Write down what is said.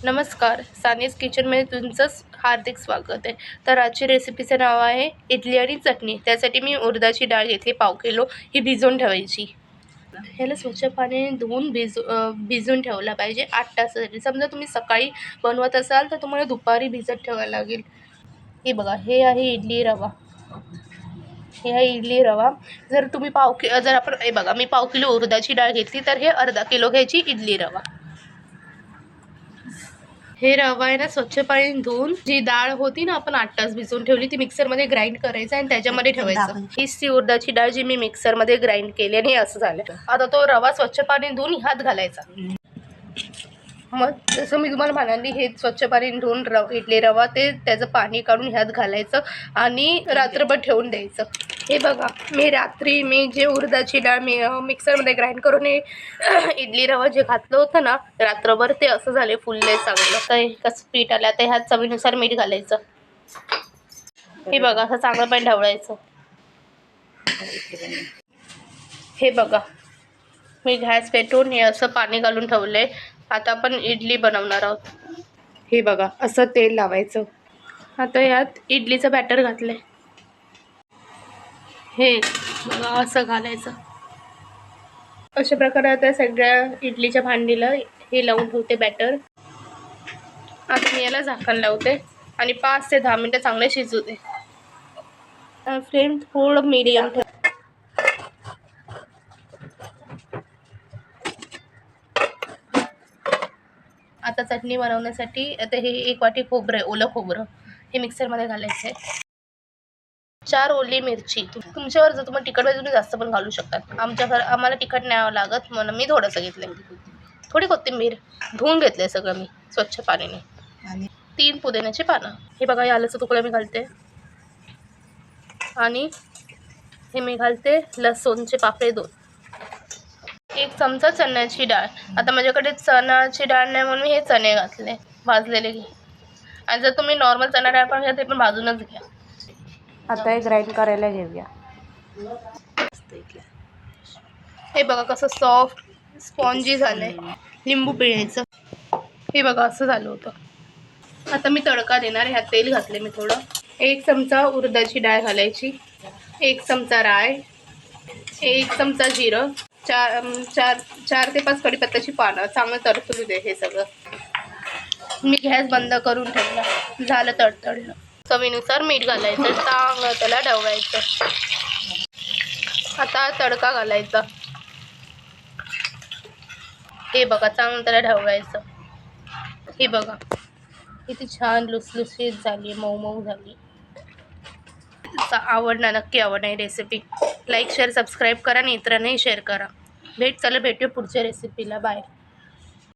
नमस्कार, सानियाज किचनमध्ये तुमचं हार्दिक स्वागत आहे. तर आजची रेसिपीचं नाव आहे इडली आणि चटणी. त्यासाठी मी उडदाची डाळ घेतली पाव किलो. ही भिजवून ठेवायची. ह्याला स्वच्छ पाण्याने धुवून भिजवून ठेवला पाहिजे 8 तासासाठी. समजा तुम्ही सकाळी बनवत असाल तर तुम्हाला दुपारी भिजत ठेवायला लागेल. हे बघा, हे आहे इडली रवा. हे आहे इडली रवा. जर तुम्ही जर आपण हे बघा, मी पाव किलो उडदाची डाळ घेतली तर हे अर्धा किलो घ्यायची इडली रवा. हे रवा आहे ना, स्वच्छ पाण्याने धुवून जी डाळ होती ना आपण 8 तास भिजवून ठेवली ती मिक्सरमध्ये ग्राइंड करायचं आणि त्याच्यामध्ये ठेवायचं. हीच ती उडदाची डाळ जी मी मिक्सरमध्ये ग्राइंड केली आणि हे असं झालं. आता तो रवा स्वच्छ पाण्याने धुवून ह्यात घालायचा. मग जसं मी तुम्हाला म्हणाली, हे स्वच्छ पाण्याने धुवून इडली रवा ते त्याचं पाणी काढून ह्यात घालायचं आणि रात्रभर ठेवून द्यायचं. हे बघा, मी जे उडदाची डाळ मिक्सरमध्ये ग्राइंड करून इडली रवा जे घातलं होतं ना रात्रभर, ते असं झाले फुलले चांगलं. तर कसं पीठ आलं तर ह्यात चवीनुसार मीठ घालायचं. हे बघा, असं चांगलं पण ढवळायचं. हे बघा, मी गॅस पेटवून हे असं पाणी घालून ठेवलंय. आता आपण इडली बनवणार आहोत. हे बघा, असं तेल लावायचं. आता यात इडलीचं बॅटर घातलंय. हे बघा, असं घालायचं. अशा प्रकारे आता सगळ्या इडलीच्या भांडीला हे लावून ठेवते बॅटर. आता मी याला झाकण लावते आणि 5 ते 10 मिनटं चांगले शिजू दे. फ्लेम थोडं मीडियम ठेव. आता चटणी बनवण्यासाठी आता हे 1 वाटी खोबरं आहे, ओलं खोबरं. हे मिक्सरमध्ये घालायचं आहे. 4 ओली मिरची. तुमच्यावर जर तुम्हाला तिखट पाहिजे तुम्ही जास्त पण घालू शकतात. आम्हाला तिखट नाही लागत म्हणून मी थोडंसं घेतलं. थोडी कोथिंबीर धुवून घेतलं सगळं मी स्वच्छ पाण्याने. आणि 3 पुदिन्याची पानं. हे बघा, हे आल्याचं तुकडं मी घालते आणि हे मी घालते लसूणचे पाकळे 2. 1 चमचा चण्याची डाळ. आता माझ्याकडे चण्याची डाळ नाही म्हणून मी हे चणे घातले भाजलेले. आणि जर तुम्ही नॉर्मल चणा डाळ पण घ्या ते पण भाजूनच घ्या. आता हे ग्राइंड करायला घेऊया. हे बघा कसं सॉफ्ट स्पॉन्जी झालंय. लिंबू पिळायचं. हे बघा, असं झालं होतं. आता मी तडका देणार. ह्यात तेल घातले मी थोडं. 1 चमचा उडदाची डाळ घालायची, 1 चमचा राय, 1 चमचा जिरं, 4 ते 5 कढीपत्त्याची पानं. चांगलं तडतडू दे हे सगळं. मी गॅस बंद करून ठेवला. झालं तडतडलं. चवीनुसार मीठ घालायचं. चांगलं त्याला ढवळायचं. आता तडका घालायचा. हे बघा, चांगलं त्याला ढवळायचं. हे बघा, किती छान लुसलुसीत झाली, मऊ मऊ झाली. आवडणार, नक्की आवडणार रेसिपी. लाईक शेअर सबस्क्राईब करा आणि इतरांनाही शेअर करा. भेटूया पुढच्या रेसिपीला. बाय.